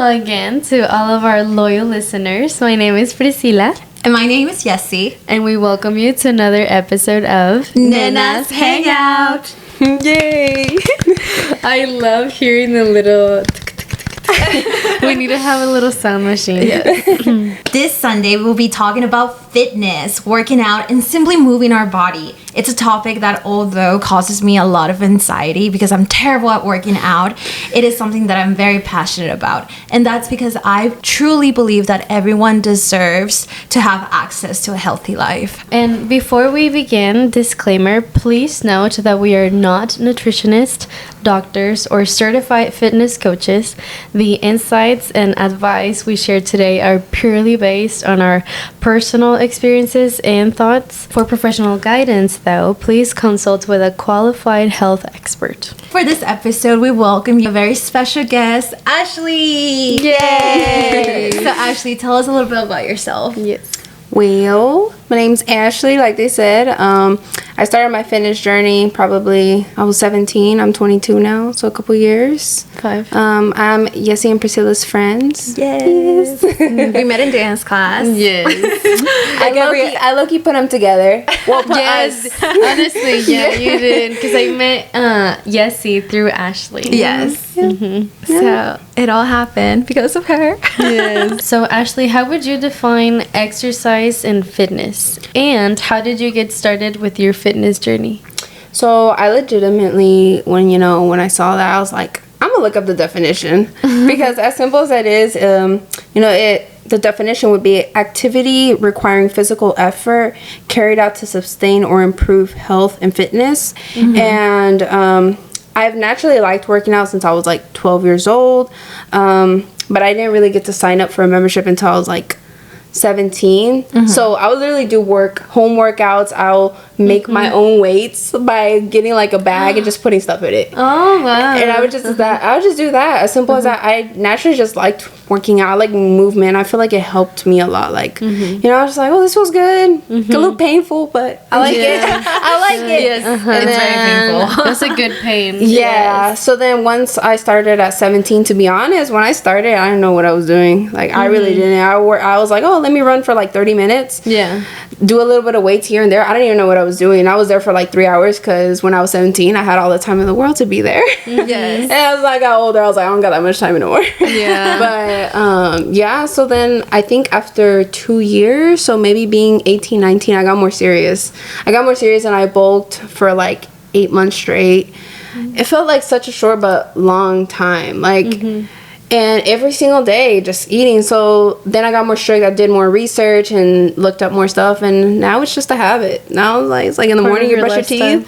hello again to all of our loyal listeners. My name is Priscila. And my name is Jessie. And we welcome you to another episode of Nena's Hangout. Yay! I love hearing the little... We need to have a little sound machine. Yes. This Sunday, we'll be talking about fitness, working out, and simply moving our body. It's a topic that, although causes me a lot of anxiety because I'm terrible at working out, it is something that I'm very passionate about. And that's because I truly believe that everyone deserves to have access to a healthy life. And before we begin, disclaimer, please note that we are not nutritionists, doctors, or certified fitness coaches. The insights and advice we share today are purely based on our personal experiences and thoughts. For professional guidance, though, please consult with a qualified health expert. For this episode, we welcome you a very special guest, Ashley. Yay! So Ashley, tell us a little bit about yourself. Yes. Well, my name's Ashley, like they said. I started my fitness journey probably, I was 17. I'm 22 now, so a couple years. 5. I'm Jessie and Priscilla's friends. Yes. We met in dance class. Yes. I low-key put them together. Well, Yes. Honestly, yeah, you did. Because I met Jessie through Ashley. Yes. Mm-hmm. So it all happened because of her. Yes. So, Ashley, how would you define exercise and fitness? And how did you get started with your fitness journey? So I legitimately, when I saw that, I was like, I'm gonna look up the definition because as simple as that is, the definition would be activity requiring physical effort carried out to sustain or improve health and fitness. Mm-hmm. And I've naturally liked working out since I was like 12 years old, but I didn't really get to sign up for a membership until I was like 17. Mm-hmm. So I would literally do home workouts. I'll make my own weights by getting like a bag and just putting stuff in it. Oh wow. And I would just do that. I would just do that. As simple as that. I naturally just liked working out. I like movement. I feel like it helped me a lot. Like I was just like, oh, this was good. A little painful, but I like it. I like it. Yes. It's very painful. That's a good pain. Yeah. Yes. So then once I started at 17, to be honest, when I started, I didn't know what I was doing. Like I really didn't. I was like, oh, let me run for like 30 minutes. Yeah. Do a little bit of weights here and there. I didn't even know what I was doing. I was there for like 3 hours because when I was 17, I had all the time in the world to be there. Yes. And as I got older, I was like, I don't got that much time anymore. Yeah. But so then I think after 2 years, so maybe being 18, 19, I got more serious. And I bulked for like 8 months straight. It felt like such a short but long time. Like and every single day just eating. So then I got more strict. I did more research and looked up more stuff, and now it's just a habit. Now it's like in the morning you brush your teeth.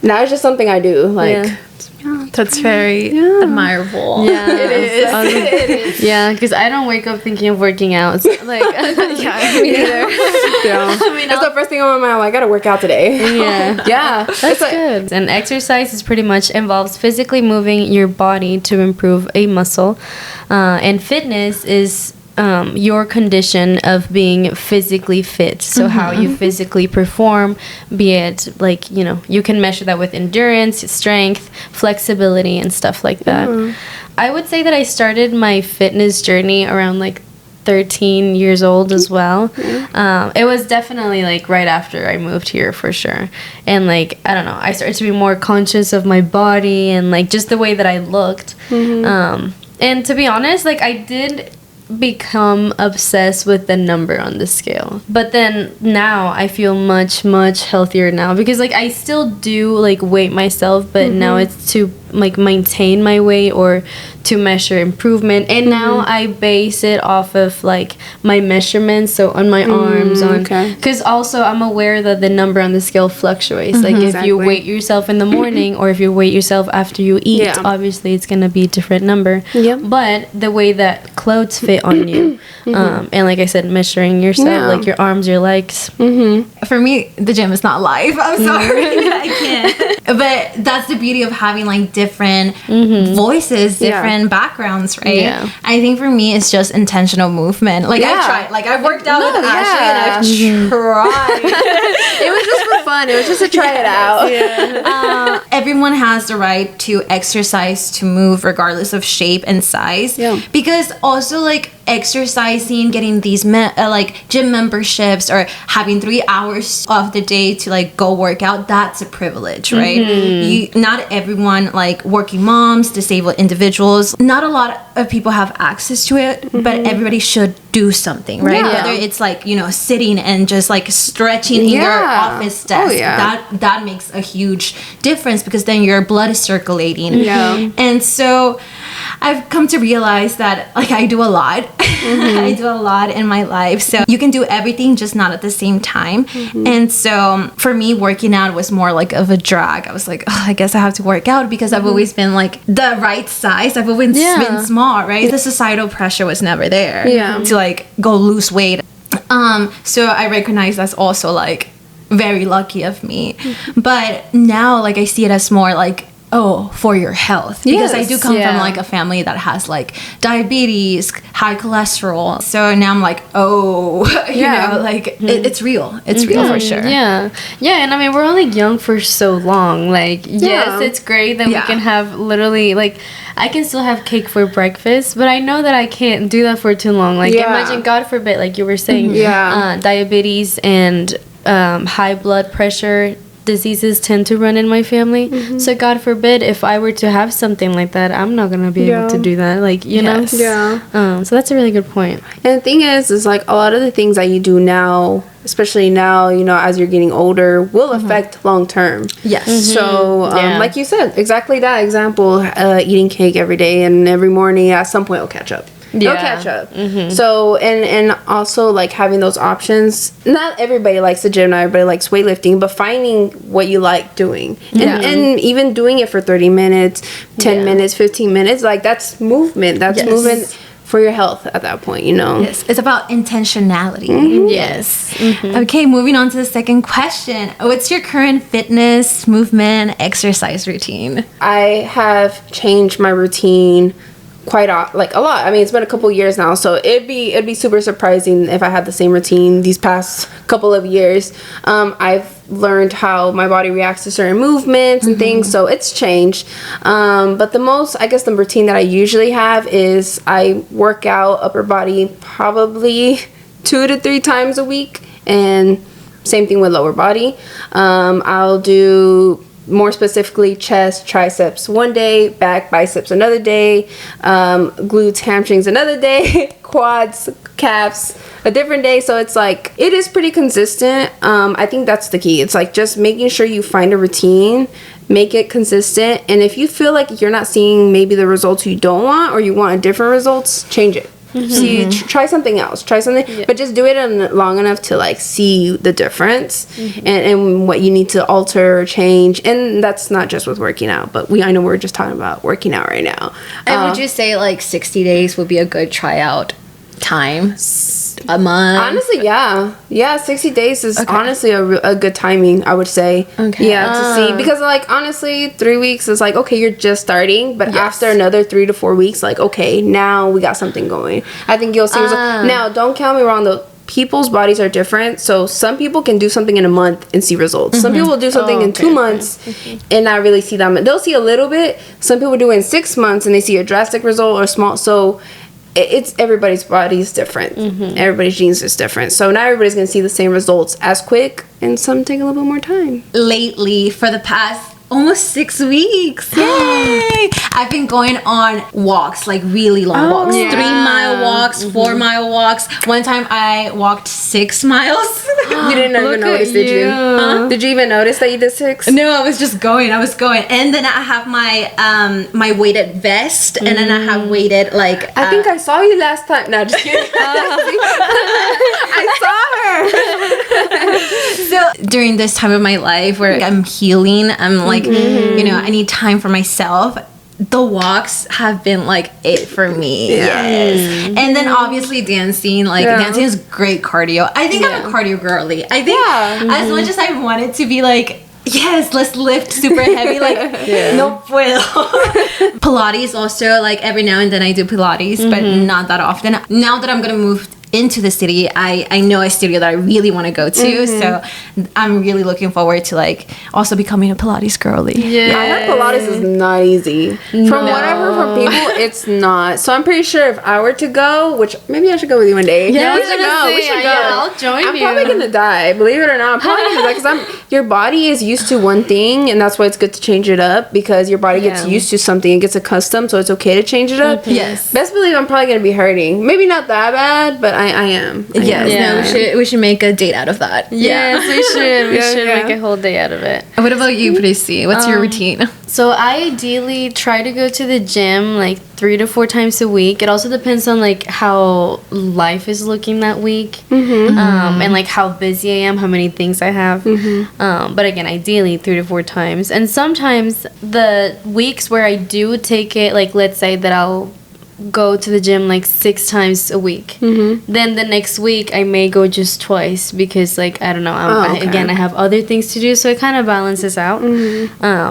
Now it's just something I do. Like that's very admirable. Yeah, it is. Yeah, because I don't wake up thinking of working out. It's like, me neither. I mean, that's the first thing on my mind. I gotta work out today. Yeah, that's good. And exercise is pretty much involves physically moving your body to improve a muscle, and fitness is your condition of being physically fit. So how you physically perform, be it like, you can measure that with endurance, strength, flexibility, and stuff like that. I would say that I started my fitness journey around like 13 years old as well. It was definitely like right after I moved here for sure. And like, I don't know, I started to be more conscious of my body and like just the way that I looked. And to be honest, like I did become obsessed with the number on the scale, but then now I feel much healthier now because like I still do like weight myself, but now it's to like maintain my weight or to measure improvement, and now I base it off of like my measurements, so on my arms, because also I'm aware that the number on the scale fluctuates. Like if you weight yourself in the morning or if you weight yourself after you eat, obviously it's gonna be a different number. But the way that clothes fit on you, and like I said, measuring yourself, like your arms, your legs. For me, the gym is not life. I'm sorry, I can't. But that's the beauty of having like different voices, different backgrounds, right? Yeah. I think for me, it's just intentional movement. Like I've tried, like I've worked out with Ashley, and I've tried It was just for fun. It was just to try it out. Everyone has the right to exercise, to move regardless of shape and size. Yeah. Because also like exercising, getting these like gym memberships or having 3 hours of the day to like go work out, that's a privilege, right? Not everyone, like working moms, disabled individuals, not a lot of people have access to it, but everybody should do something, right? Yeah. Whether it's like, you know, sitting and just like stretching in your office desk, that makes a huge difference because then your blood is circulating. Yeah. And so I've come to realize that like I do a lot. I do a lot in my life. So you can do everything, just not at the same time. And so for me, working out was more like of a drag. I was like, oh, I guess I have to work out because I've always been like the right size. I've always been small, right? The societal pressure was never there to like go lose weight. So I recognize that's also like very lucky of me. But now like I see it as more like, oh, for your health, because I do come from like a family that has like diabetes, high cholesterol. So now I'm like, oh, you know, like it's real. It's real for sure. Yeah. And I mean, we're only young for so long. Like, yes, it's great that we can have literally like, I can still have cake for breakfast, but I know that I can't do that for too long. Like, imagine, God forbid, like you were saying, diabetes and high blood pressure diseases tend to run in my family. So God forbid if I were to have something like that, I'm not gonna be able to do that, like, you know. So that's a really good point. And the thing is like a lot of the things that you do now, especially now, you know, as you're getting older, will affect long term. So like you said, exactly that example, eating cake every day and every morning at some point will catch up. It'll catch up. So and also like having those options. Not everybody likes the gym, not everybody likes weightlifting, but finding what you like doing and even doing it for 30 minutes, 10 minutes, 15 minutes, like that's movement. That's movement for your health at that point, you know. It's about intentionality. Okay, moving on to the second question. What's your current fitness, movement, exercise routine? I have changed my routine quite like a lot. I mean, it's been a couple years now, so it'd be super surprising if I had the same routine these past couple of years. I've learned how my body reacts to certain movements and things, so it's changed. But the routine that I usually have is I work out upper body probably 2 to 3 times a week, and same thing with lower body. I'll do more specifically chest, triceps one day, back, biceps another day, glutes, hamstrings another day, quads, calves a different day. So it's like, it is pretty consistent. I think that's the key. It's like just making sure you find a routine, make it consistent, and if you feel like you're not seeing maybe the results you don't want, or you want a different results, change it. See, try something else. But just do it long enough to like see the difference and what you need to alter or change. And that's not just with working out, but I know we're just talking about working out right now. And would you say like 60 days would be a good tryout time? A month? Honestly, yeah, 60 days is honestly a good timing, I would say. To see, because like honestly 3 weeks is like, okay, you're just starting, but after another 3 to 4 weeks, like, okay, now we got something going. I think you'll see results. Now, don't count me wrong though, people's bodies are different, so some people can do something in a month and see results. Some people will do something in 2 months and not really see them. They'll see a little bit. Some people do it in 6 months and they see a drastic result or small. So it's everybody's body is different. Everybody's genes is different. So not everybody's going to see the same results as quick, and some take a little bit more time. Lately, for the past almost 6 weeks. Yay! I've been going on walks, like really long walks. 3-mile walks, 4-mile walks. One time I walked 6 miles. You didn't even notice, did you? Did you even notice that you did 6? No, I was just going. And then I have my my weighted vest, and then I have weighted like... I think I saw you last time. No, just kidding. I saw her. So during this time of my life where I'm healing, I'm like, you know, I need time for myself. The walks have been like it for me. Yes. And then obviously dancing. Dancing is great cardio. I think I'm a cardio girly. I think as much as I wanted to be like, yes, let's lift super heavy, like no puedo. Pilates also, like every now and then I do Pilates, but not that often. Now that I'm gonna move into the city, I know a studio that I really want to go to. So I'm really looking forward to like also becoming a Pilates girly. Yeah. I heard Pilates is not easy. From what I've heard from people, it's not. So I'm pretty sure if I were to go, which maybe I should go with you one day. Yeah, we should go. We should go. Yeah, I'll join I'm you. probably gonna die. Believe it or not, I'm probably gonna die because your body is used to one thing, and that's why it's good to change it up because your body gets used to something and gets accustomed. So it's okay to change it up. Yes. Best believe I'm probably gonna be hurting. Maybe not that bad, but I am. Yes. Yeah. No, we should make a date out of that. Yes, we should. We Yeah, should yeah. make a whole day out of it. What about you, Prissy? What's your routine? So I ideally try to go to the gym like 3 to 4 times a week. It also depends on like how life is looking that week, and like how busy I am, how many things I have. But again, ideally 3 to 4 times. And sometimes the weeks where I do take it, like let's say that I'll go to the gym like 6 times a week. Then the next week I may go just twice because like I don't know. Again, I have other things to do, so it kind of balances out.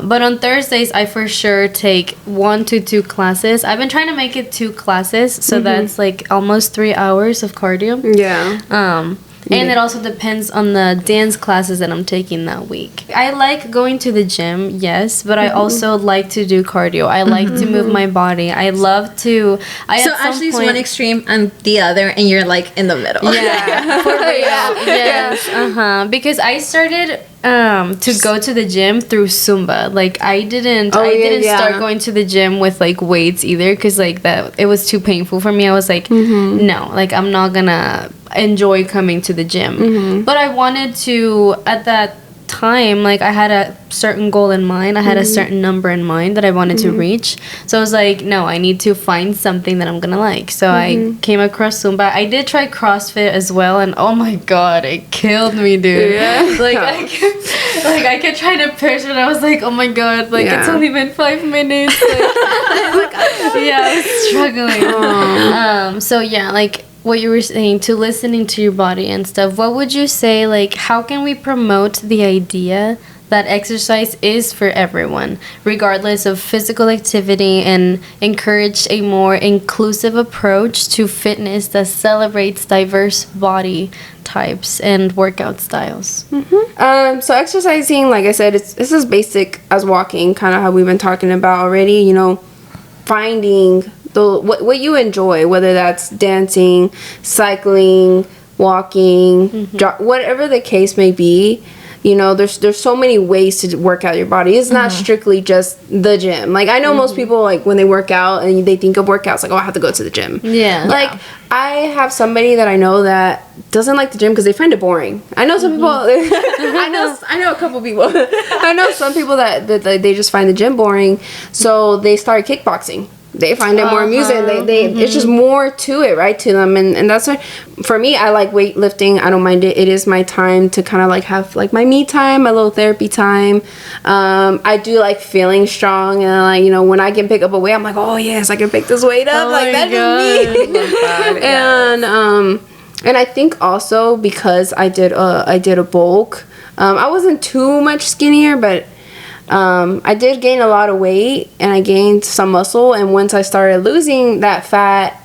But on Thursdays I for sure take 1 to 2 classes. I've been trying to make it 2 classes, so that's like almost 3 hours of cardio. Yeah. And it also depends on the dance classes that I'm taking that week. I like going to the gym, yes, but I also like to do cardio. I like to move my body. I love to. So Ashley's one extreme and the other, and you're like in the middle. Yeah, for real. Yes, because I started to go to the gym through Zumba. Like I didn't start going to the gym with like weights either, because like that it was too painful for me. I was like, no, like I'm not gonna enjoy coming to the gym. But I wanted to at that time, like I had a certain goal in mind. I had a certain number in mind that I wanted to reach. So I was like, no, I need to find something that I'm gonna like. So I came across Zumba. I did try CrossFit as well, and oh my god, it killed me, dude. Like I kept trying to push, and I was like, oh my god, like it's only been 5 minutes. Like, I was struggling. So yeah, like what you were saying, to listening to your body and stuff, what would you say, like, how can we promote the idea that exercise is for everyone, regardless of physical activity, and encourage a more inclusive approach to fitness that celebrates diverse body types and workout styles? So exercising, like I said, it's as basic as walking, kind of how we've been talking about already, you know, finding what you enjoy, whether that's dancing, cycling, walking, whatever the case may be. You know, there's so many ways to work out your body. It's not strictly just the gym. Like, I know most people, like, when they work out and they think of workouts, like, oh, I have to go to the gym. Yeah. Like, I have somebody that I know that doesn't like the gym because they find it boring. I know some people, I know a couple people. I know some people that they just find the gym boring, so they start kickboxing. They find it more amusing. It's just more to it, right, to them. And that's why, for me, I like weightlifting. I don't mind it. It is my time to kind of like have like my me time, my little therapy time. I do like feeling strong, and like, you know, when I can pick up a weight, I'm like, oh yes, I can pick this weight up. Like, that's just me. And I think also because I did a bulk, I wasn't too much skinnier, but I did gain a lot of weight, and I gained some muscle. And once I started losing that fat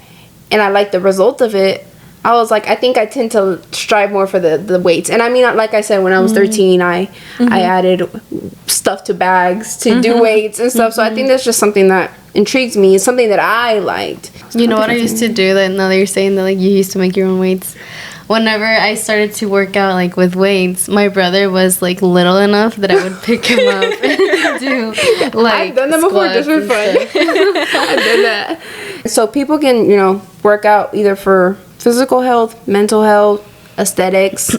and I liked the result of it, I was like, I think I tend to strive more for the weights. And I mean, like I said, when I was 13, I added stuff to bags to do weights and stuff. So I think that's just something that intrigues me. It's something that I liked. You know what I used to do, that now that you're saying that, like, you used to make your own weights? Whenever I started to work out, like, with weights, my brother was, like, little enough that I would pick him up and do, like, I've done that before just for fun. I did that. So people can, you know, work out either for physical health, mental health, aesthetics.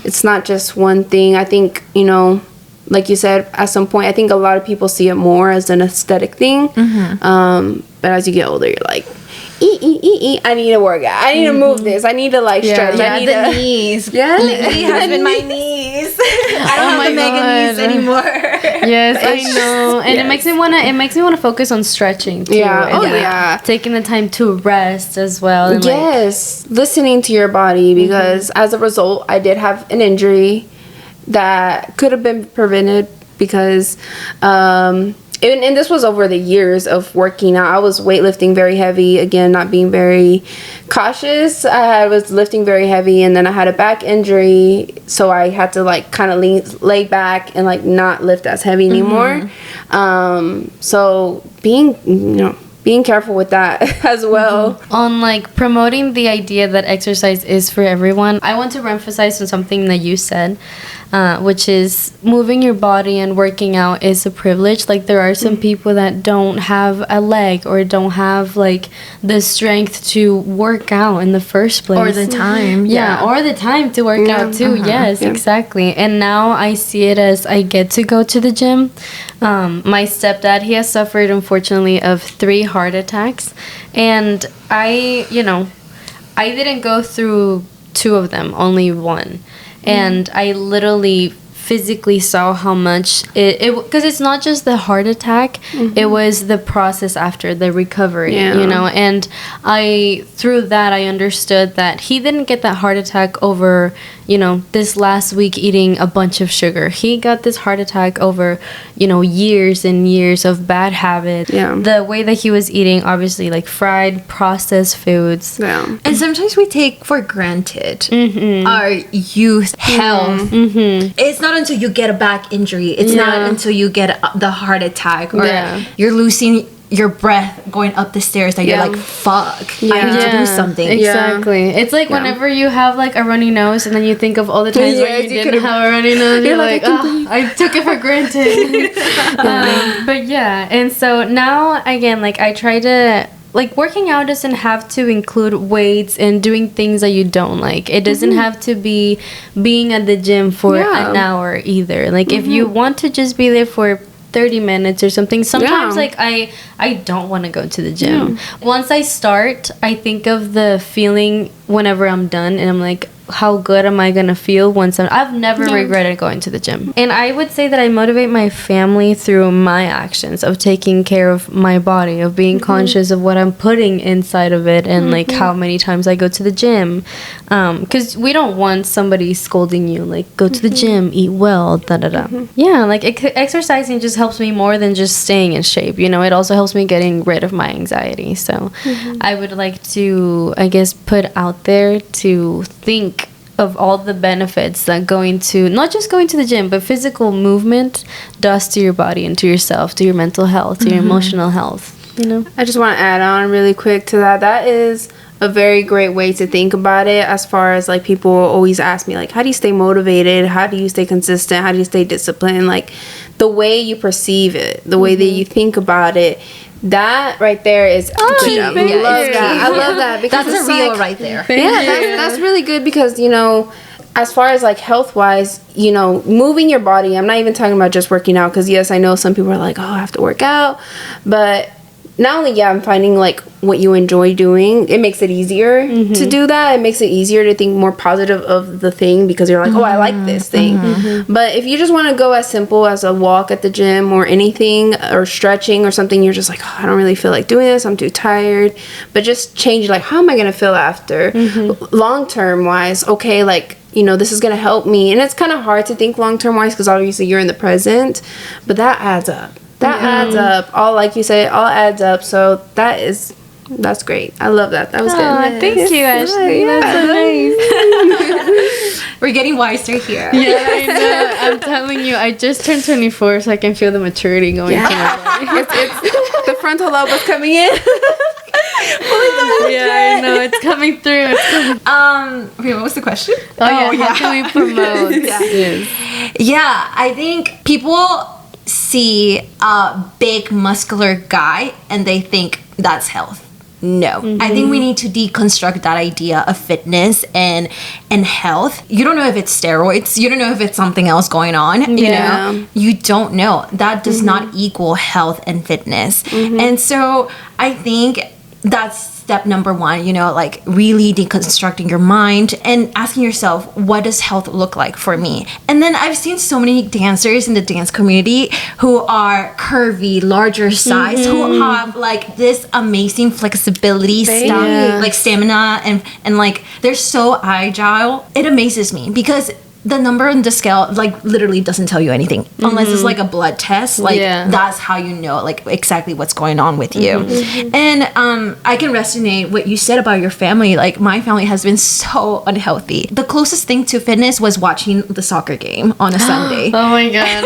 It's not just one thing. I think, you know, like you said, at some point, I think a lot of people see it more as an aesthetic thing. But as you get older, you're like, I need to work out. I need to move this. I need to, like, stretch. I need the knees. Yeah. Lately has been my knees. I don't have the mega knees anymore. Yes, I know. And it makes me wanna focus on stretching too. And taking the time to rest as well. And yes. Listening to your body, because as a result, I did have an injury that could have been prevented because and this was over the years of working out. I was weightlifting very heavy, again, not being very cautious. I was lifting very heavy, and then I had a back injury, so I had to like kind of lay back and like not lift as heavy anymore. So being careful with that as well. On like promoting the idea that exercise is for everyone, I want to emphasize on something that you said, which is moving your body and working out is a privilege. Like there are some people that don't have a leg or don't have like the strength to work out in the first place. Or the time. Yeah, or the time to work out too. Yes, exactly. And now I see it as I get to go to the gym. My stepdad, he has suffered, unfortunately, of 3 heart attacks. And I didn't go through 2 of them, only 1. And I literally physically saw how much it because it's not just the heart attack, it was the process after the recovery, and through that I understood that he didn't get that heart attack over this last week eating a bunch of sugar. He got this heart attack over years and years of bad habits, the way that he was eating, obviously like fried processed foods, and sometimes we take for granted our youth health. It's not until you get a back injury, it's not until you get the heart attack or you're losing your breath going up the stairs that you're like, fuck, I need to do something. Exactly. It's like whenever you have like a runny nose and then you think of all the times where you didn't have a runny nose, you're like, oh, I took it for granted. But yeah, and so now again, like I try to, like, working out doesn't have to include weights and doing things that you don't like. It doesn't have to be being at the gym for an hour either. Like if you want to just be there for 30 minutes or something, sometimes like I don't want to go to the gym. Once I start, I think of the feeling whenever I'm done, and I'm like, how good am I gonna feel once I've never regretted going to the gym. And I would say that I motivate my family through my actions of taking care of my body, of being conscious of what I'm putting inside of it, and like how many times I go to the gym, because we don't want somebody scolding you like, go to the gym, eat well, yeah, like exercising just helps me more than just staying in shape, it also helps me getting rid of my anxiety. So I would like to, I guess, put out there to think of all the benefits that not just going to the gym, but physical movement does to your body and to yourself, to your mental health, to your emotional health, I just want to add on really quick to that. That is a very great way to think about it, as far as like people always ask me like, how do you stay motivated? How do you stay consistent? How do you stay disciplined? Like the way you perceive it, the way that you think about it, that right there is key. I love that because that's a real right there. That's really good because as far as like health wise, moving your body, I'm not even talking about just working out, because yes, I know some people are like, oh, I have to work out, but not only I'm finding like what you enjoy doing, it makes it easier to do that. It makes it easier to think more positive of the thing, because you're like, oh, I like this thing. But if you just want to go as simple as a walk at the gym or anything, or stretching or something, you're just like, oh, I don't really feel like doing this, I'm too tired. But just change, like, how am I going to feel after? Long term wise, okay, like, this is going to help me. And it's kind of hard to think long term wise, because obviously you're in the present, but that adds up. Adds up. All, like you say, all adds up. So that's great. I love that. That was good. Thank you, Ashley. That's so nice. We're getting wiser here. Yeah, I know. I'm telling you, I just turned 24, so I can feel the maturity going to my body. It's the frontal lobe is coming in. I know, it's coming through. Okay, what was the question? How can we promote? Yeah, I think people see a big muscular guy and they think that's health. No. I think we need to deconstruct that idea of fitness and health. You don't know if it's steroids. You don't know if it's something else going on. You don't know. That does not equal health and fitness. And so I think that's step number 1, like really deconstructing your mind and asking yourself, what does health look like for me? And then I've seen so many dancers in the dance community who are curvy, larger size, who have like this amazing flexibility stuff, like stamina, and like they're so agile. It amazes me because the number on the scale like literally doesn't tell you anything unless it's like a blood test. Like that's how you know like exactly what's going on with you. And I can resonate what you said about your family. Like my family has been so unhealthy. The closest thing to fitness was watching the soccer game on a Sunday. Oh my god.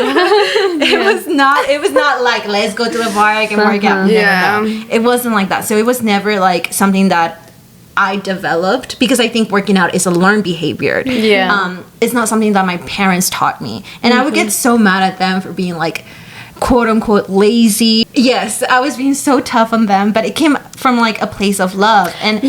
It was not like let's go to the park and work out. No. It wasn't like that. So it was never like something that I developed, because I think working out is a learned behavior. It's not something that my parents taught me, and I would get so mad at them for being like quote unquote lazy. Yes, I was being so tough on them, but it came from like a place of love. And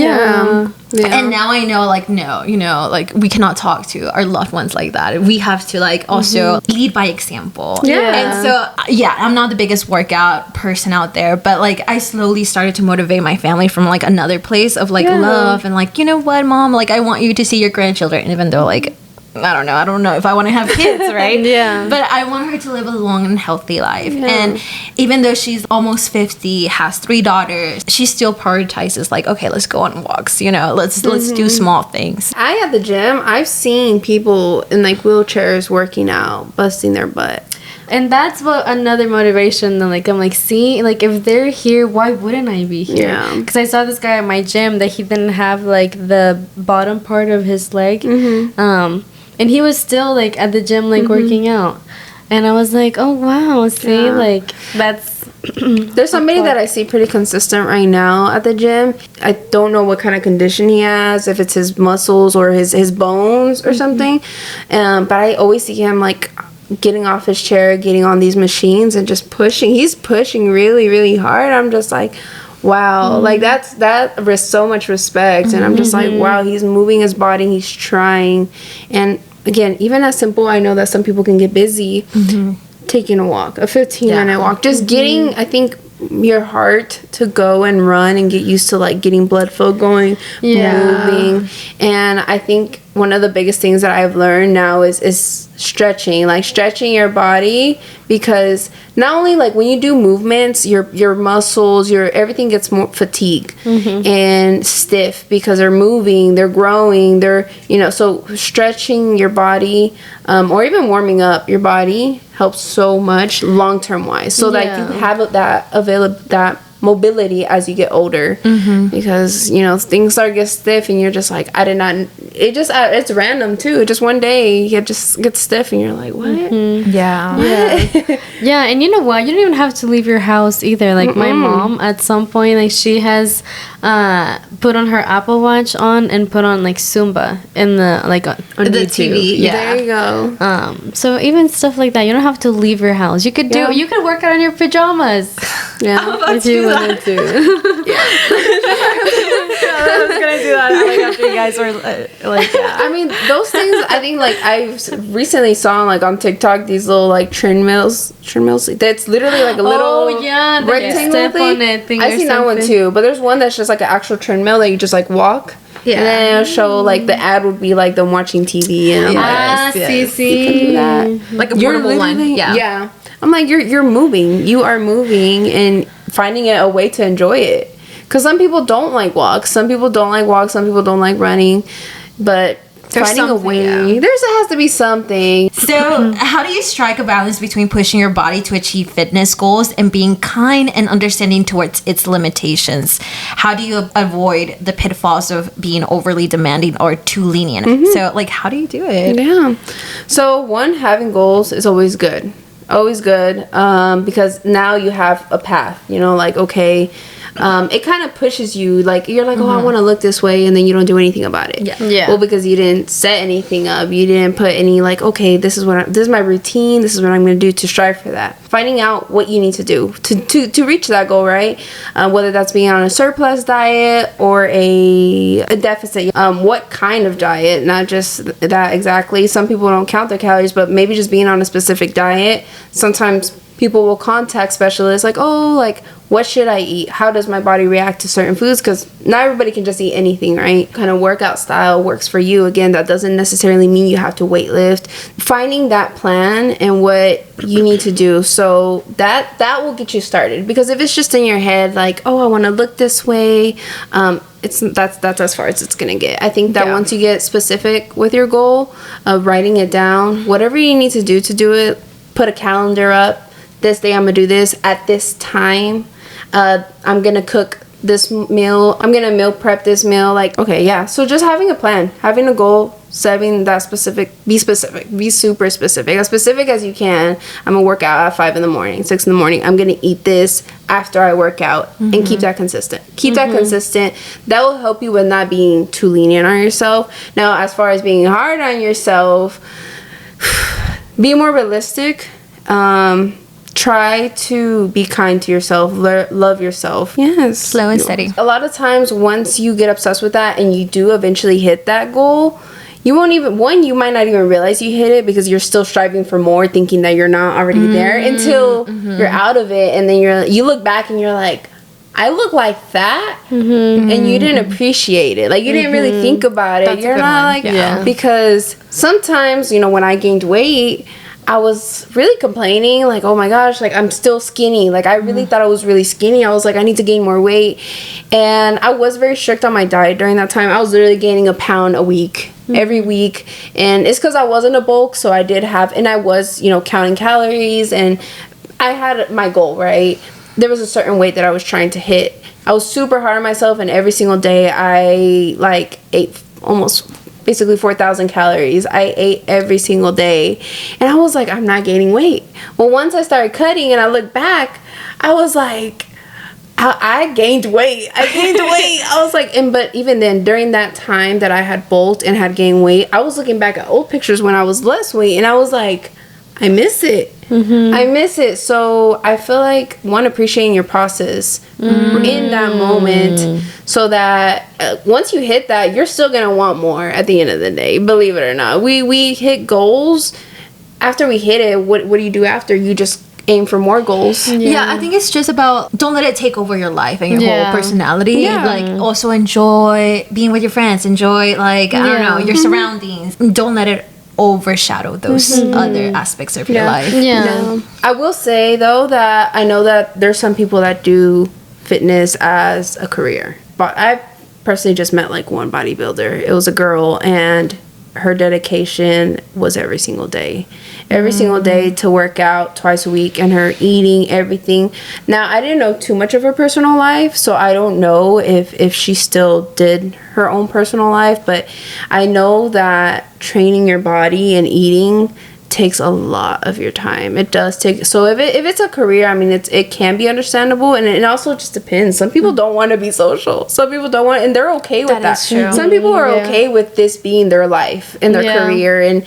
and now I know like no, you know, like we cannot talk to our loved ones like that. We have to like also lead by example. And so I'm not the biggest workout person out there, but like I slowly started to motivate my family from like another place of like love and like, you know what, mom, like I want you to see your grandchildren, even though like I don't know if I want to have kids, right? But I want her to live a long and healthy life. And even though she's almost 50, has 3 daughters, she still prioritizes like, okay, let's go on walks, you know, let's do small things. At the gym, I've seen people in like wheelchairs working out, busting their butt. And that's what another motivation. Then, like I'm like, see, like if they're here, why wouldn't I be here? Because I saw this guy at my gym that he didn't have like the bottom part of his leg, and he was still like at the gym like working out, and I was like, oh wow, see, like that's. There's somebody that I see pretty consistent right now at the gym. I don't know what kind of condition he has, if it's his muscles or his bones or something, but I always see him like getting off his chair, getting on these machines and just pushing. He's pushing really, really hard. I'm just like, wow, like that so much respect. And I'm just like, wow, he's moving his body, he's trying. And again, even as simple, I know that some people can get busy taking a walk, a 15-minute walk, just getting, I think, your heart to go and run and get used to like getting blood flow going, moving. And I think one of the biggest things that I've learned now is stretching, like stretching your body, because not only like when you do movements, your muscles, your everything gets more fatigued and stiff because they're moving, they're growing, they're, you know, so stretching your body or even warming up your body helps so much long-term wise, so that you have that mobility as you get older, because you know things start to get stiff and you're just like, I did not, it's random too, just one day you just get stiff and you're like, what? And you know what, you don't even have to leave your house either. Like my mom at some point, like she has put on her Apple Watch on and put on like Zumba in the like on the YouTube. TV. There you go. So even stuff like that, you don't have to leave your house. You could do you could work out in your pajamas. If you wanted to. I was gonna do that like after you guys were like I mean, those things, I think like I've recently saw like on TikTok these little like treadmills that's literally like a little rectangle thing. I've seen that one too, but there's one that's just like an actual treadmill that you just like walk. And then it'll show like the ad would be like them watching TV, and I'm like, see, you can do that. like a portable one. I'm like, you're moving. You are moving and finding a way to enjoy it. Because some people don't like walks. Some people don't like running. But there's finding a way. There has to be something. So how do you strike a balance between pushing your body to achieve fitness goals and being kind and understanding towards its limitations? How do you avoid the pitfalls of being overly demanding or too lenient? So like, how do you do it? So one, having goals is always good. Because now you have a path, you know, like, okay, it kind of pushes you, like, you're like, oh, I want to look this way, and then you don't do anything about it. Well, because you didn't set anything up, you didn't put any, like, okay, this is my routine, this is what I'm going to do to strive for that. Finding out what you need to do to reach that goal, right? Whether that's being on a surplus diet or a deficit. What kind of diet? Not just that exactly. Some people don't count their calories, but maybe just being on a specific diet. Sometimes people will contact specialists like, oh, like, what should I eat? How does my body react to certain foods? Because not everybody can just eat anything, right? Kind of workout style works for you. Again, that doesn't necessarily mean you have to weight lift. Finding that plan and what you need to do, so that will get you started. Because if it's just in your head, like, oh, I want to look this way, that's as far as it's gonna get. I think that once you get specific with your goal, writing it down, whatever you need to do it, put a calendar up. This day I'm gonna do this at this time. I'm gonna cook this meal. I'm gonna meal prep this meal. Like, okay, yeah. So just having a plan, having a goal, setting that specific. Be specific. Be super specific. As specific as you can. I'm gonna work out at 5 in the morning, 6 in the morning. I'm gonna eat this after I work out, and keep that consistent. Keep that consistent. That will help you with not being too lenient on yourself. Now, as far as being hard on yourself, be more realistic. Try to be kind to yourself. Love yourself. Yes. Slow and steady. A lot of times, once you get obsessed with that and you do eventually hit that goal, you won't even, you might not even realize you hit it because you're still striving for more, thinking that you're not already there until you're out of it. And then you look back and you're like, I look like that, and you didn't appreciate it. Like, you didn't really think about it. You're not like, because sometimes, when I gained weight, I was really complaining, like, oh my gosh, like, I'm still skinny. Like, I really thought I was really skinny. I was like, I need to gain more weight. And I was very strict on my diet during that time. I was literally gaining a pound a week, every week. And it's because I wasn't a bulk, so I did have, and I was, counting calories, and I had my goal, right? There was a certain weight that I was trying to hit. I was super hard on myself, and every single day I, ate almost basically 4,000 calories. I ate every single day. And I was like, I'm not gaining weight. Well, once I started cutting and I looked back, I was like, I gained weight. I was like, but even then, during that time that I had bulked and had gained weight, I was looking back at old pictures when I was less weight, and I was like, I miss it. I miss it. So I feel like, appreciating your process in that moment, so that once you hit that, you're still gonna want more at the end of the day. Believe it or not, we hit goals. After we hit it, what do you do after? You just aim for more goals. Yeah, I think it's just about, don't let it take over your life and your whole personality. Like, also enjoy being with your friends. Enjoy, like, I don't know, your surroundings. Don't let it overshadow those other aspects of your life. No. I will say, though, that I know that there's some people that do fitness as a career. But I personally just met, one bodybuilder. It was a girl, and her dedication was every single day. Every single day to work out twice a week, and her eating everything. Now, I didn't know too much of her personal life, so I don't know if she still did her own personal life, but I know that training your body and eating takes a lot of your time. It does take, so if it's a career, I mean, it can be understandable, and it also just depends. Some people don't want to be social. Some people don't want, and they're okay with that. That is true. Some people are okay with this being their life and their career, and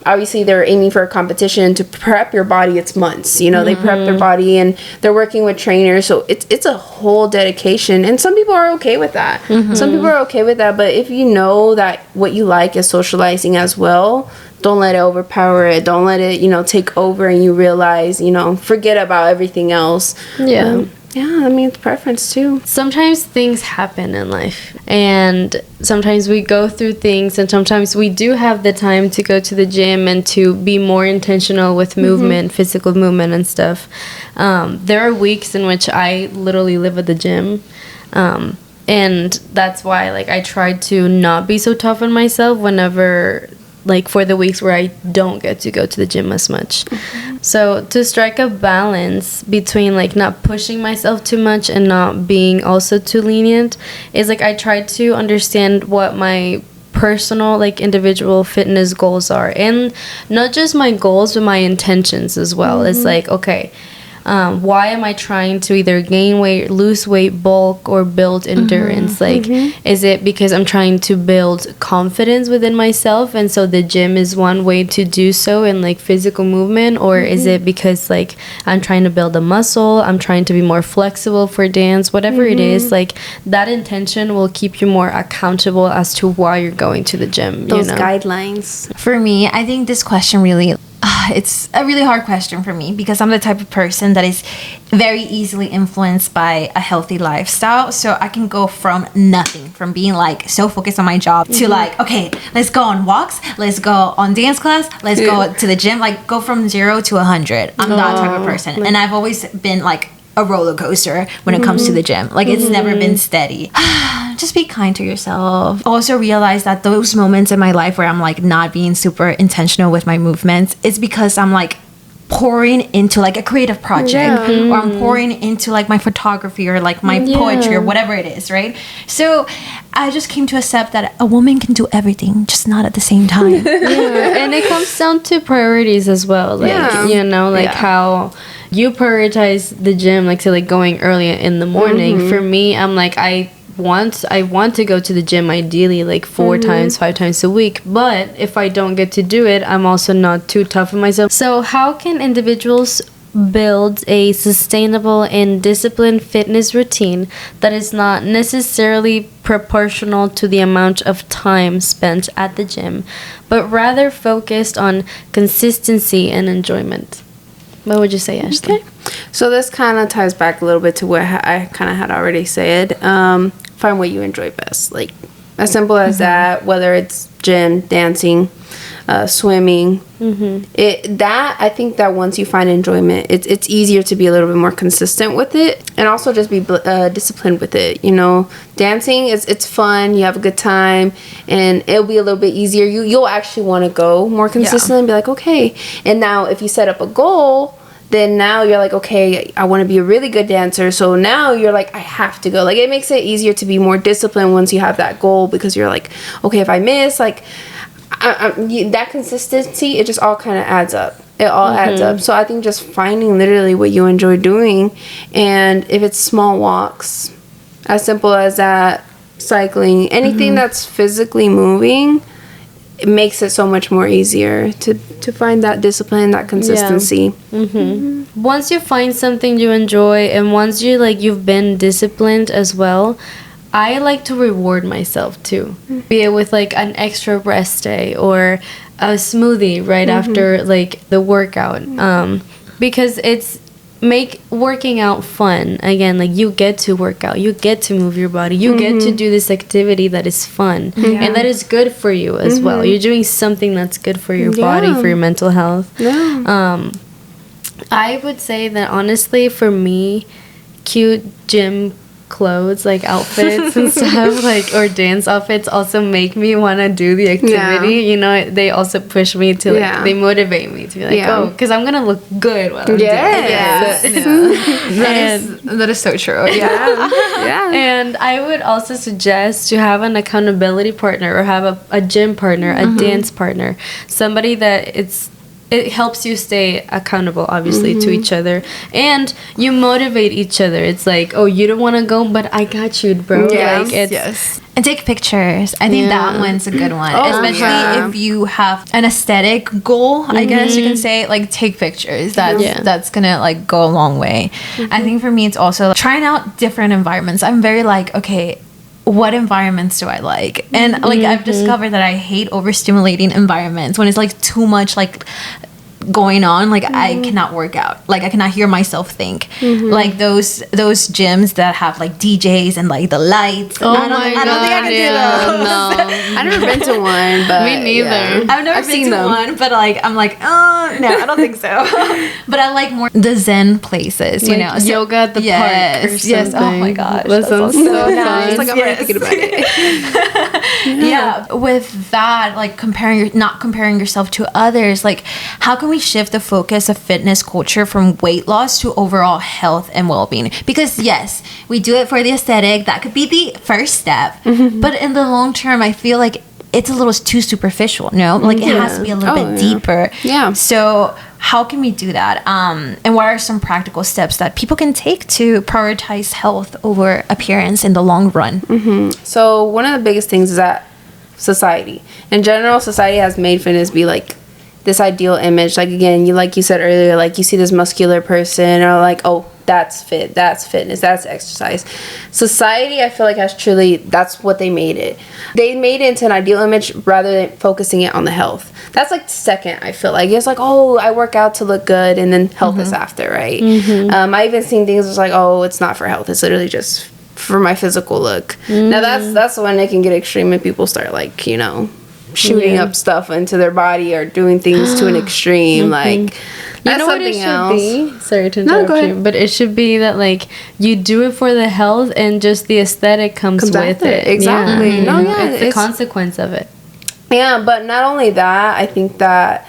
obviously they're aiming for a competition. To prep your body, it's months. They prep their body, and they're working with trainers, so it's a whole dedication, and some people are okay with that. Some people are okay with that, but if you know that what you like is socializing as well, don't let it overpower it. Don't let it, take over, and you realize, forget about everything else. Yeah, I mean, it's preference too. Sometimes things happen in life, and sometimes we go through things, and sometimes we do have the time to go to the gym and to be more intentional with movement, physical movement and stuff. There are weeks in which I literally live at the gym. And that's why, I try to not be so tough on myself whenever, for the weeks where I don't get to go to the gym as much. So to strike a balance between, not pushing myself too much and not being also too lenient is, I try to understand what my personal, individual fitness goals are. And not just my goals, but my intentions as well. It's okay, why am I trying to either gain weight, lose weight, bulk, or build endurance? Is it because I'm trying to build confidence within myself, and so the gym is one way to do so in physical movement? Or is it because I'm trying to build a muscle, I'm trying to be more flexible for dance? Whatever it is, that intention will keep you more accountable as to why you're going to the gym. Those guidelines. For me, I think this question really it's a really hard question for me because I'm the type of person that is very easily influenced by a healthy lifestyle. So I can go from nothing, from being like so focused on my job to like, okay, let's go on walks, let's go on dance class, let's go to the gym, like go from 0 to 100. I'm that type of person. And I've always been like a roller coaster when it comes to the gym. Like it's never been steady. Just be kind to yourself. Also realize that those moments in my life where I'm like not being super intentional with my movements, it's because I'm like pouring into like a creative project or I'm pouring into like my photography or like my poetry or whatever it is, right? So I just came to accept that a woman can do everything, just not at the same time. And it comes down to priorities as well. Like, you know, like how you prioritize the gym, like, so like going early in the morning. For me, I'm like, I want to go to the gym ideally like 4 times, 5 times a week, but if I don't get to do it, I'm also not too tough on myself. So how can individuals build a sustainable and disciplined fitness routine that is not necessarily proportional to the amount of time spent at the gym, but rather focused on consistency and enjoyment? What would you say, Ashley? Okay. So this kind of ties back a little bit to what I kind of had already said. Find what you enjoy best. Like, as simple as that, whether it's gym, dancing, swimming. I think that once you find enjoyment, it's easier to be a little bit more consistent with it, and also just be disciplined with it. You know, dancing it's fun. You have a good time, and it'll be a little bit easier. You'll actually want to go more consistently and be like, okay. And now if you set up a goal, then now you're like, okay, I want to be a really good dancer. So now you're like, I have to go. Like, it makes it easier to be more disciplined once you have that goal, because you're like, okay, if I miss, like, that consistency, it just all kind of adds up. It all adds up. So I think just finding literally what you enjoy doing, and if it's small walks, as simple as that, cycling, anything that's physically moving, it makes it so much more easier to find that discipline, that consistency. Once you find something you enjoy, and once you've been disciplined as well, I like to reward myself too. Be it with like an extra rest day or a smoothie right after like the workout. Because it's make working out fun. Again, like, you get to work out, you get to move your body, you get to do this activity that is fun and that is good for you as well. You're doing something that's good for your body, for your mental health. I would say that honestly, for me, cute gym clothes, like outfits and stuff, like, or dance outfits also make me want to do the activity. You know, they also push me to like, they motivate me to be like, oh, because I'm gonna look good while I'm doing it. That is so true. And I would also suggest to have an accountability partner, or have a gym partner, a dance partner, somebody that it helps you stay accountable, obviously, to each other. And you motivate each other. It's like, oh, you don't want to go, but I got you, bro. And take pictures. I think that one's a good one. Especially if you have an aesthetic goal, I guess you can say. Like, take pictures. That's going to, like, go a long way. I think for me, it's also trying out different environments. I'm very like, okay, what environments do I like? And like, I've discovered that I hate overstimulating environments when it's like too much like going on. Like, I cannot work out. Like, I cannot hear myself think. Like those gyms that have like DJs and like the lights. I don't think I can do those. No, I've never been to one, but me neither. I've seen one, but like, I'm like, oh no, I don't think so. But I like more the Zen places, you know, yoga at the park or something. Yes. Oh my gosh, that sounds so nice. Like, I'm already thinking about it. With that, like, not comparing yourself to others, like, how can we shift the focus of fitness culture from weight loss to overall health and well-being? Because yes, we do it for the aesthetic. That could be the first step. But in the long term, I feel like it's a little too superficial, no? Like, it has to be a little bit deeper. So how can we do that? And what are some practical steps that people can take to prioritize health over appearance in the long run? So one of the biggest things is that society in general, society has made fitness be like this ideal image. Like, again, like you said earlier, like, you see this muscular person, or like, oh, that's fitness, that's exercise. Society, I feel like, has truly, that's what they made it. They made it into an ideal image rather than focusing it on the health. That's like second, I feel like. It's like, oh, I work out to look good, and then health is after, right? I even seen things that's like, oh, it's not for health, it's literally just for my physical look. Now that's when it can get extreme and people start like, you know, shooting up stuff into their body or doing things to an extreme. Like, that's you know what it something should else. be? Sorry to interrupt you, but it should be that like you do it for the health and just the aesthetic comes with after it. exactly. Yeah. No, yeah, It's the consequence of it. Yeah, but not only that, I think that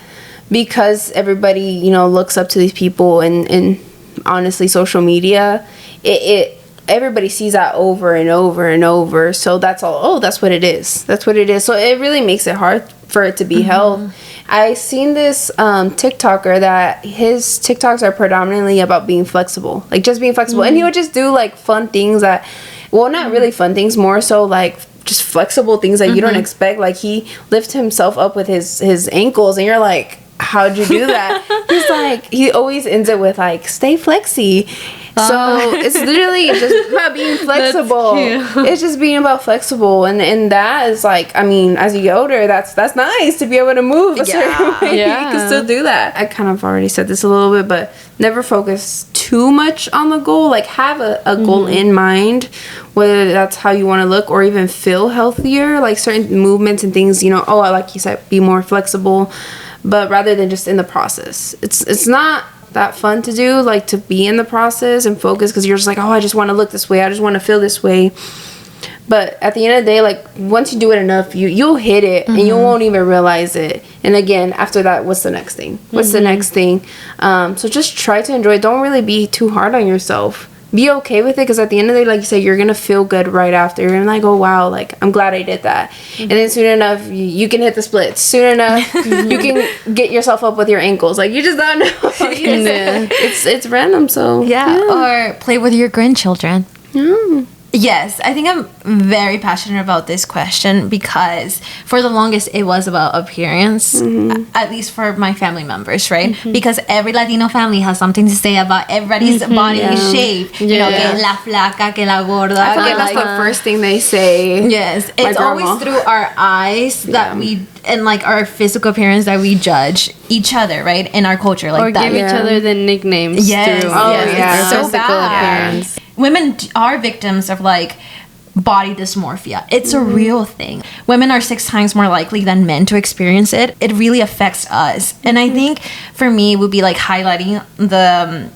because everybody, you know, looks up to these people and honestly social media, it everybody sees that over and over and over. So that's all, oh, that's what it is. That's what it is. So it really makes it hard for it to be health. I seen this TikToker that his TikToks are predominantly about being flexible. Like just being flexible. And he would just do like fun things that, well, not really fun things, more so like just flexible things that you don't expect. Like he lifted himself up with his ankles and you're like, how'd you do that? He's like, he always ends it with like, stay flexy. So it's literally just about being flexible. It's just being about flexible, and that is like, I mean, as you get older, that's nice to be able to move a certain way. You can still do that. I kind of already said this a little bit, but never focus too much on the goal. Like have a goal in mind, whether that's how you want to look or even feel healthier. Like certain movements and things, you know. Oh, like you said, be more flexible, but rather than just in the process. It's not that fun to do, like to be in the process and focus, because you're just like, oh, I just want to look this way, I just want to feel this way. But at the end of the day, like once you do it enough, you'll hit it and you won't even realize it. And again, after that, what's the next thing? What's the next thing? So just try to enjoy it. Don't really be too hard on yourself. Be okay with it, because at the end of the day, like you said, you're gonna feel good right after. You're gonna like, oh wow, like I'm glad I did that. And then soon enough, you can hit the splits. Soon enough, you can get yourself up with your ankles. Like you just don't know. It's random. So or play with your grandchildren. Yes, I think I'm very passionate about this question because for the longest it was about appearance, at least for my family members, right? Because every Latino family has something to say about everybody's body shape. You know, que la flaca, que la gorda. I feel like that's the first thing they say. Yes, it's always through our eyes that we, and like our physical appearance, that we judge each other, right? In our culture, like or that. give each other the nicknames. Yes, through yes. their So physical bad. appearance. Women are victims of like body dysmorphia. It's a real thing. Women are 6 times more likely than men to experience it. It really affects us. And I think for me it would be like highlighting the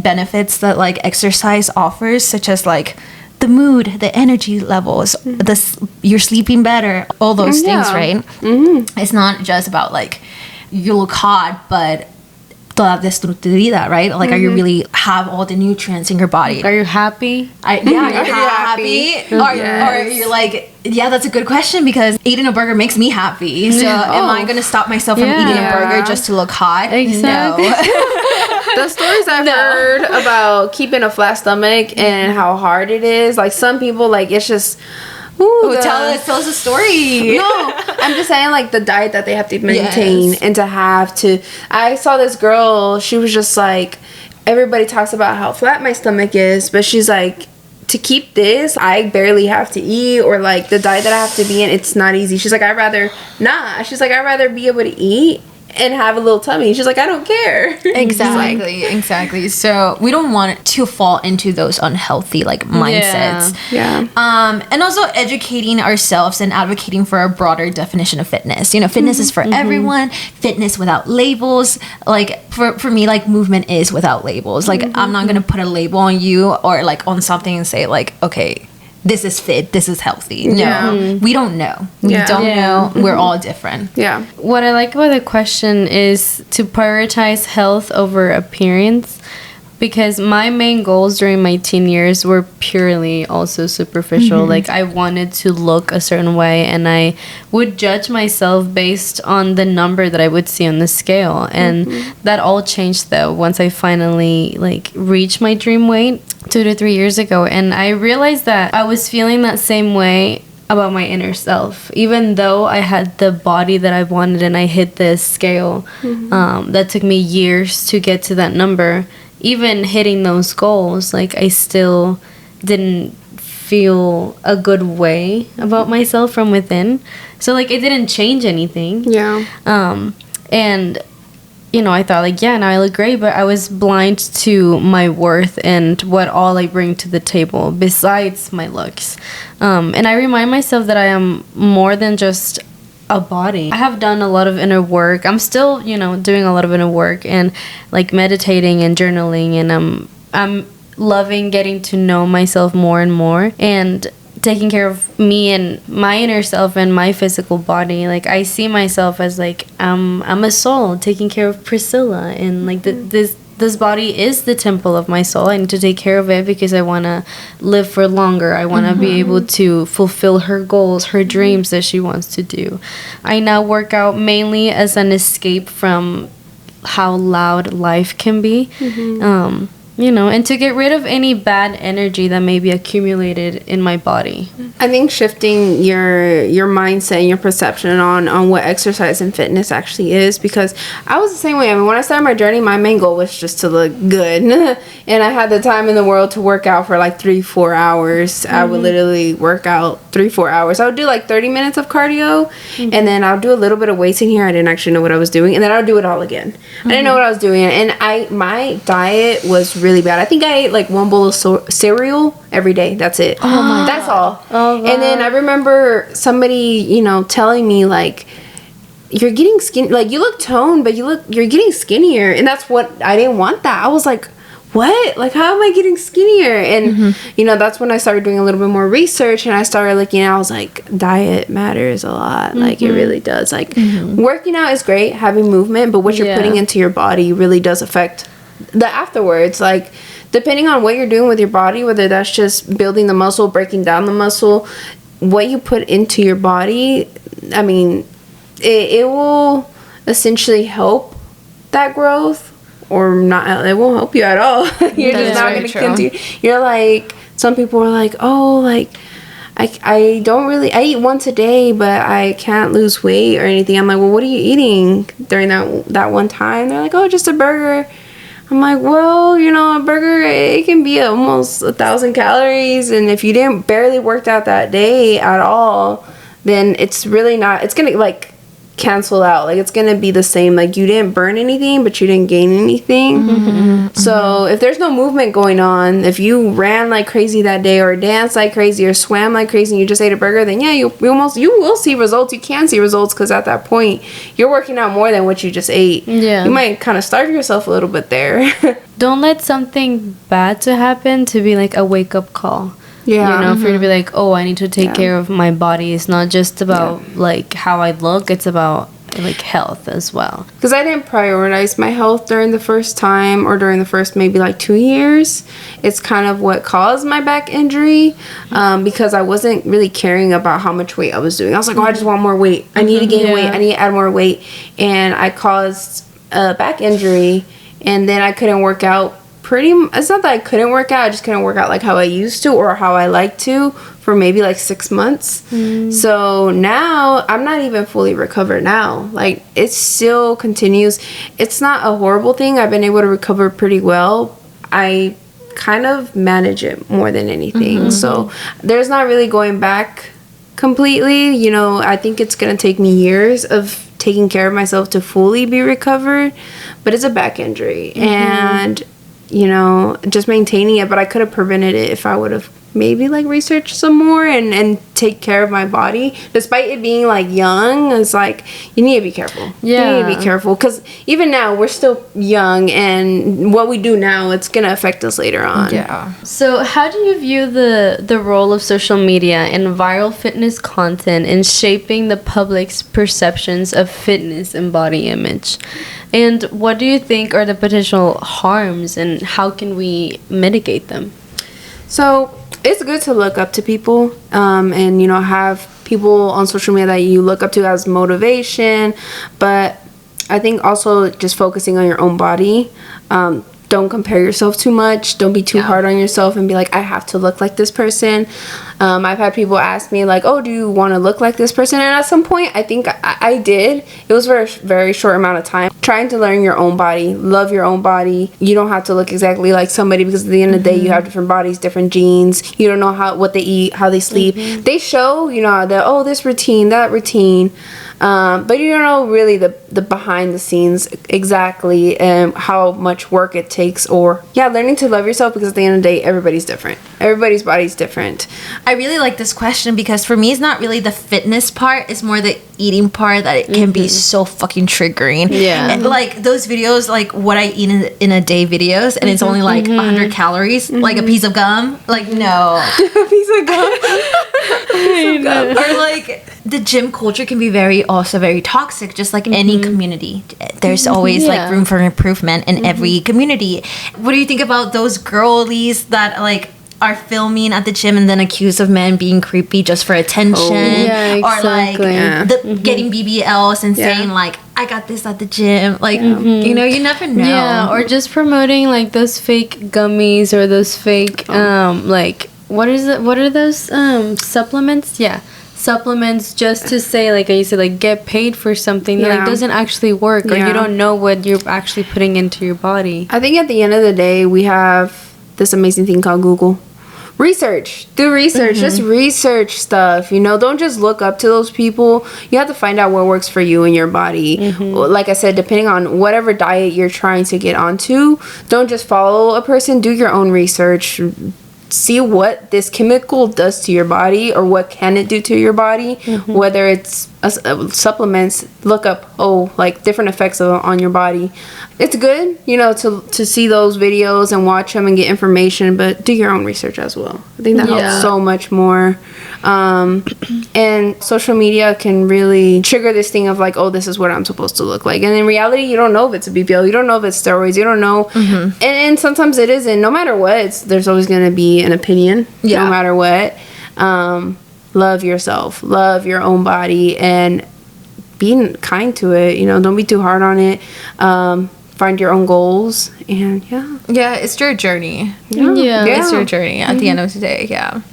benefits that like exercise offers, such as like the mood, the energy levels, you're sleeping better, all those things, right? It's not just about like you look hot, but toda destructividad, right? Like, are you really have all the nutrients in your body? Are you happy? Are you happy? Or you're like, yeah, that's a good question, because eating a burger makes me happy. So am I going to stop myself from eating a burger just to look hot? Exactly. No. The stories I've heard about keeping a flat stomach and how hard it is, like some people, like it's just... tell us a story. No, I'm just saying, like the diet that they have to maintain and to have to. I saw this girl. She was just like, everybody talks about how flat my stomach is, but she's like, to keep this, I barely have to eat, or like the diet that I have to be in, it's not easy. She's like, I'd rather be able to eat and have a little tummy. She's like, I don't care. Exactly. So we don't want to fall into those unhealthy like mindsets. And also educating ourselves and advocating for a broader definition of fitness. You know, fitness is for everyone. Fitness without labels. Like for me, like movement is without labels. Like I'm not gonna put a label on you or like on something and say like, okay, this is fit, this is healthy. No, we don't know. We don't know. We're all different. Yeah. What I like about the question is to prioritize health over appearance, because my main goals during my teen years were purely also superficial. Like I wanted to look a certain way, and I would judge myself based on the number that I would see on the scale. And that all changed though once I finally like reached my dream weight 2 to 3 years ago. And I realized that I was feeling that same way about my inner self, even though I had the body that I wanted and I hit this scale that took me years to get to that number. even hitting those goals, like I still didn't feel a good way about myself from within. So like it didn't change anything. Yeah. And you know, I thought like, yeah, now I look great, but I was blind to my worth and what all I bring to the table besides my looks. And I remind myself that I am more than just a body. I have done a lot of inner work. I'm still, you know, doing a lot of inner work and like meditating and journaling, and I'm loving getting to know myself more and more and taking care of me and my inner self and my physical body. Like I see myself as like I'm a soul taking care of Priscilla, and like this body is the temple of my soul. I need to take care of it because I want to live for longer. I want to be able to fulfill her goals, her dreams that she wants to do. I now work out mainly as an escape from how loud life can be. You know, and to get rid of any bad energy that may be accumulated in my body. I think shifting your mindset and your perception on what exercise and fitness actually is, because I was the same way. I mean, when I started my journey, my main goal was just to look good. And I had the time in the world to work out for like 3-4 hours. I would literally work out 3-4 hours. I would do like 30 minutes of cardio, and then I would do a little bit of weights in here. I didn't actually know what I was doing. And then I would do it all again. I didn't know what I was doing. And my diet was really bad. I think I ate like one bowl of cereal every day. That's it. Oh my That's God. all. Oh, wow. And then I remember somebody, you know, telling me like, you're getting skinny, like you look toned, but you're getting skinnier. And that's what, I didn't want that. I was like, what? Like, how am I getting skinnier? And, you know, that's when I started doing a little bit more research, and I started looking, I was like, diet matters a lot. Like, it really does. Like, working out is great, having movement, but what you're putting into your body really does affect the afterwards. Like, depending on what you're doing with your body, whether that's just building the muscle, breaking down the muscle, what you put into your body, I mean, it will essentially help that growth, or not. It won't help you at all. You're just not going to continue. You're like, some people are like, oh, like, I don't really, I eat once a day, but I can't lose weight or anything. I'm like, well, what are you eating during that one time? They're like, oh, just a burger. I'm like, well, you know, a burger, it can be almost 1,000 calories. And if you didn't barely worked out that day at all, then it's really not, it's going to like cancel out. Like, it's going to be the same. Like, you didn't burn anything, but you didn't gain anything. So if there's no movement going on, if you ran like crazy that day, or danced like crazy, or swam like crazy, and you just ate a burger, then yeah, you will see results. You can see results, because at that point you're working out more than what you just ate. You might kind of starve yourself a little bit there. Don't let something bad to happen to be like a wake-up call. You know, for you to be like, oh, I need to take care of my body. It's not just about like how I look, it's about like health as well. Because I didn't prioritize my health during the first time, or during the first maybe like 2 years. It's kind of what caused my back injury, because I wasn't really caring about how much weight I was doing. I was like, oh, I just want more weight. I need to gain weight. I need to add more weight. And I caused a back injury, and then I couldn't work out. It's not that I couldn't work out, I just couldn't work out like how I used to, or how I like to, for maybe like 6 months. So now I'm not even fully recovered now. Like, it still continues. It's not a horrible thing. I've been able to recover pretty well. I kind of manage it more than anything. So there's not really going back completely. You know, I think it's gonna take me years of taking care of myself to fully be recovered, but it's a back injury. And you know, just maintaining it. But I could have prevented it if I would have maybe like researched some more and take care of my body. Despite it being like young, it's like, you need to be careful. You need to be careful, because even now we're still young, and what we do now, it's gonna affect us later on. So how do you view the role of social media and viral fitness content in shaping the public's perceptions of fitness and body image? And what do you think are the potential harms, and how can we mitigate them? So it's good to look up to people, and, you know, have people on social media that you look up to as motivation. But I think also just focusing on your own body. Don't don't compare yourself too much. Don't be too hard on yourself and be like, I have to look like this person. I've had people ask me like, oh, do you want to look like this person? And at some point, I think I did. It was for a very short amount of time. Trying to learn your own body, love your own body. You don't have to look exactly like somebody, because at the end of the day, you have different bodies, different genes. You don't know what they eat, how they sleep. They show, that, this routine, that routine. But you don't know really the behind the scenes exactly, and how much work it takes, or learning to love yourself, because at the end of the day, everybody's different. Everybody's body's different. I really like this question, because for me, it's not really the fitness part, it's more the eating part that it can be so fucking triggering. And like those videos, like what I eat in a day videos, and it's only like 100 calories, like a piece of gum. Like, no. A piece of gum. Or like the gym culture can be also very toxic, just like any community. There's always like room for improvement in every community. What do you think about those girlies that like are filming at the gym and then accused of men being creepy just for attention? Or like getting BBLs and saying like, I got this at the gym. Like, you never know. Yeah, or just promoting like those fake gummies or those fake like what are those supplements? Supplements, just to say, like I said, like get paid for something that like doesn't actually work, or you don't know what you're actually putting into your body. I think at the end of the day, we have this amazing thing called Google. Do research, just research stuff, don't just look up to those people. You have to find out what works for you and your body. Like I said, depending on whatever diet you're trying to get onto, don't just follow a person, do your own research. See what this chemical does to your body, or what can it do to your body. Whether it's supplements, look up like different effects on your body. It's good, to see those videos and watch them and get information, but do your own research as well. I think that helps so much more. And social media can really trigger this thing of like, this is what I'm supposed to look like, and in reality, you don't know if it's a BBL, you don't know if it's steroids, you don't know. And sometimes it isn't. No matter what, there's always going to be an opinion. No matter what. Love yourself, love your own body, and be kind to it. Don't be too hard on it. Find your own goals, and it's your journey. It's your journey at the end of the day.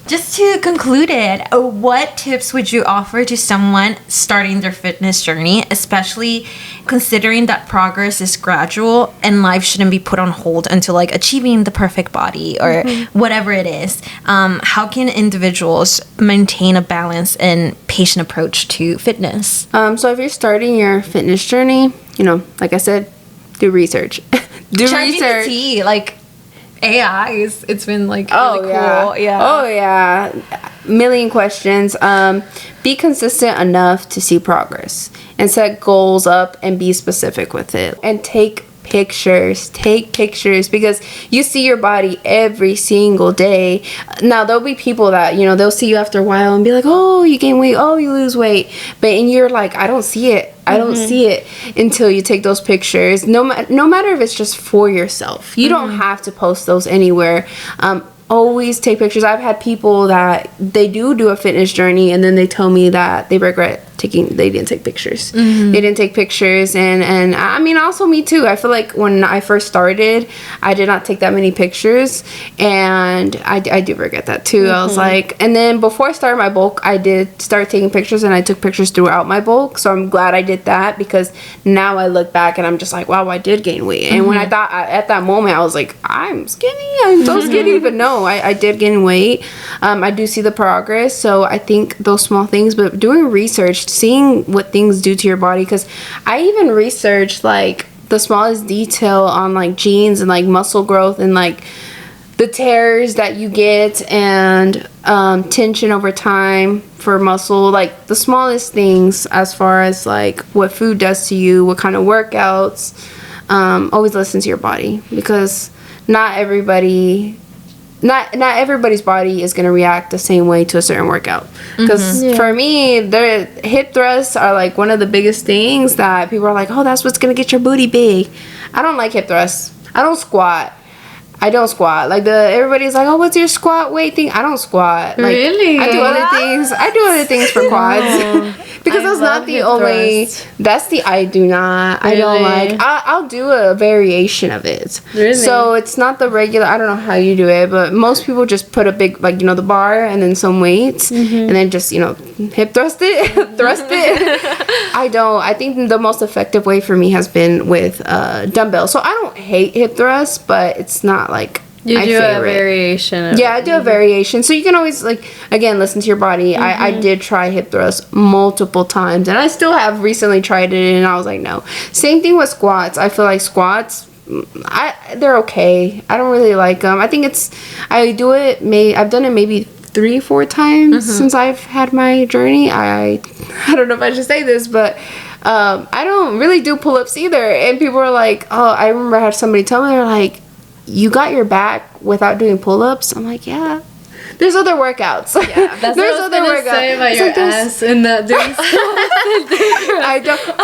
Just to conclude it, what tips would you offer to someone starting their fitness journey, especially considering that progress is gradual and life shouldn't be put on hold until like achieving the perfect body or whatever it is? How can individuals maintain a balanced and patient approach to fitness? So if you're starting your fitness journey, like I said, do research. ChatGPT, like AI, it's been like really cool. Million questions. Be consistent enough to see progress, and set goals up and be specific with it, and take pictures, because you see your body every single day. Now there'll be people that they'll see you after a while and be like, oh, you gain weight, oh, you lose weight, and you're like, I don't see it until you take those pictures. No matter if it's just for yourself, you don't have to post those anywhere. Always take pictures. I've had people that they do a fitness journey, and then they tell me that they regret they didn't take pictures. They didn't take pictures, and I mean, also me too. I feel like when I first started, I did not take that many pictures, and I do regret that too. I was like, and then before I started my bulk, I did start taking pictures, and I took pictures throughout my bulk, so I'm glad I did that, because now I look back and I'm just like, wow, I did gain weight. And when I thought at that moment, I was like, I'm skinny, I'm so skinny, but no, I did gain weight. I do see the progress, so I think those small things, but doing research, seeing what things do to your body, because I even researched like the smallest detail on like genes and like muscle growth and like the tears that you get, and tension over time for muscle, like the smallest things as far as like what food does to you, what kind of workouts. Always listen to your body, because not everybody's body is going to react the same way to a certain workout. Because for me, the hip thrusts are like one of the biggest things that people are like, oh, that's what's going to get your booty big. I don't like hip thrusts. I don't squat. I don't squat. Like everybody's like, oh, what's your squat weight thing? I don't squat. Like, Really? I do other things. I do other things for quads. Because that's not the only. That's the I do not. I don't like. I'll do a variation of it. Really? So it's not the regular. I don't know how you do it, but most people just put a big, like, you know, the bar and then some weights and then just, you know, hip thrust it, thrust it. I don't. I think the most effective way for me has been with dumbbells. So I don't hate hip thrusts, but it's not like you my do favorite. a variation. Yeah, I do a variation. So you can always, like, again, listen to your body. I did try hip thrusts multiple times, and I still have recently tried it, and I was like, no. Same thing with squats. I feel like squats, they're okay. I don't really like them. I think I've done it maybe 3-4 times since I've had my journey. I don't know if I should say this, but I don't really do pull-ups either. And people are like, oh, I remember I had somebody tell me, they're like, you got your back without doing pull-ups? I'm like, yeah. There's other workouts. Yeah, that's what I was gonna say about your ass and not doing squats. I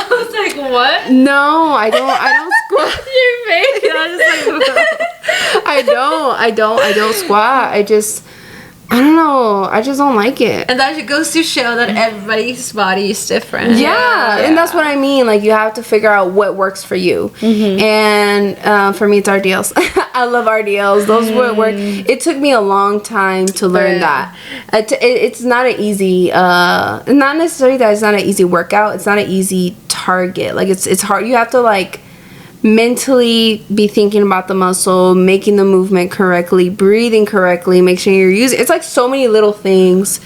was like, what? No, I don't squat. Your face. I was just like, I don't squat. I don't know. I just don't like it. And that just goes to show that everybody's body is different. Yeah, and that's what I mean. Like, you have to figure out what works for you. And for me, it's RDLs. I love RDLs. Those would work. It took me a long time to learn that. It's not an easy, not necessarily that it's not an easy workout. It's not an easy target. Like, it's hard. You have to, like, mentally be thinking about the muscle, making the movement correctly, breathing correctly, make sure you're using. It's like so many little things.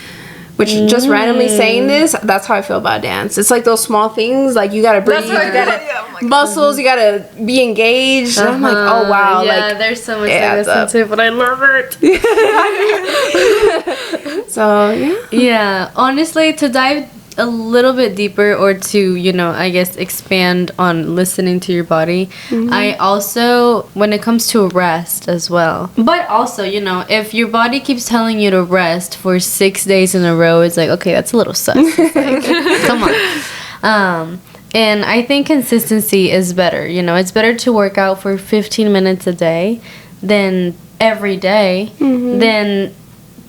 Which just randomly saying this, that's how I feel about dance. It's like those small things, like you gotta breathe, you gotta muscles, you gotta be engaged. And I'm like, oh wow, yeah, like, there's so much to listen to, but I love it. So yeah. Yeah, honestly, to dive a little bit deeper, or to, you know, I guess expand on listening to your body, I also, when it comes to rest as well, but also, you know, if your body keeps telling you to rest for 6 days in a row, it's like, okay, that's a little sus. It's like, come on. And I think consistency is better. You know, it's better to work out for 15 minutes a day than every day than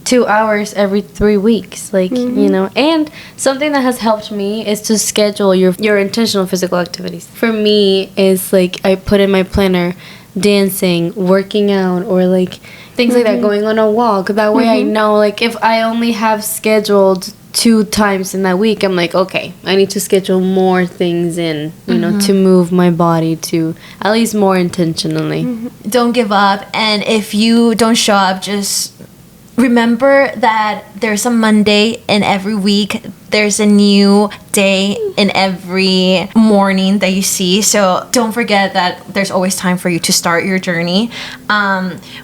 2 hours every 3 weeks, like, you know. And something that has helped me is to schedule your intentional physical activities. For me, is like, I put in my planner dancing, working out, or like things like that, going on a walk. That way I know, like, if I only have scheduled 2 times in that week, I'm like, okay, I need to schedule more things in, you know, to move my body to at least more intentionally. Don't give up, and if you don't show up, just remember that there's a Monday in every week. There's a new day in every morning that you see. So don't forget that there's always time for you to start your journey.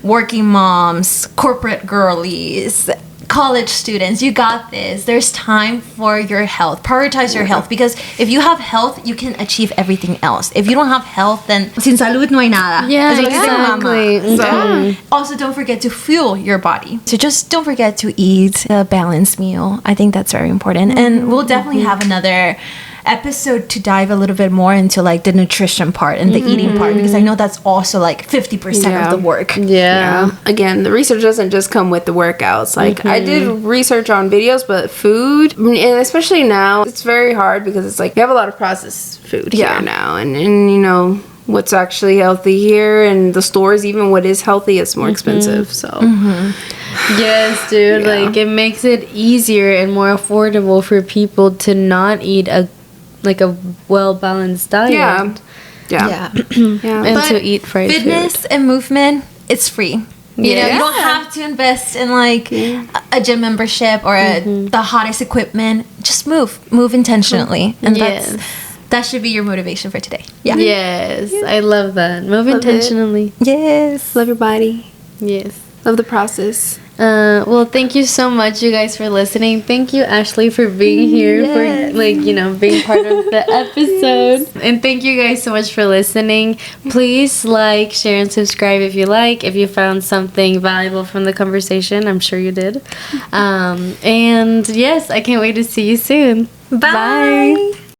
Working moms, corporate girlies, college students, you got this. There's time for your health. Prioritize your health, because if you have health, you can achieve everything else. If you don't have health, then sin salud no hay nada. Yeah, exactly. So, also, don't forget to fuel your body. So just don't forget to eat a balanced meal. I think that's very important. And we'll definitely have another episode to dive a little bit more into, like, the nutrition part and the eating part, because I know that's also like 50% of the work. Yeah. Again, the research doesn't just come with the workouts. Like, I did research on videos, but food, and especially now, it's very hard because it's like, we have a lot of processed food here now, and you know, what's actually healthy here, and the stores, even what is healthy, it's more expensive. So yes, dude, like, it makes it easier and more affordable for people to not eat a well-balanced diet. Yeah. And But to eat fried fitness food. and movement, it's free. You know, you don't have to invest in, like, a gym membership or the hottest equipment. Just move intentionally, and that should be your motivation for today. Yes, I love that. Move intentionally. Yes, love your body. Yes. Love the process. Well, thank you so much, you guys, for listening. Thank you, Ashley, for being here, for, like, you know, being part of the episode. And thank you guys so much for listening. Please like, share, and subscribe if you like. If you found something valuable from the conversation, I'm sure you did. And yes, I can't wait to see you soon. Bye.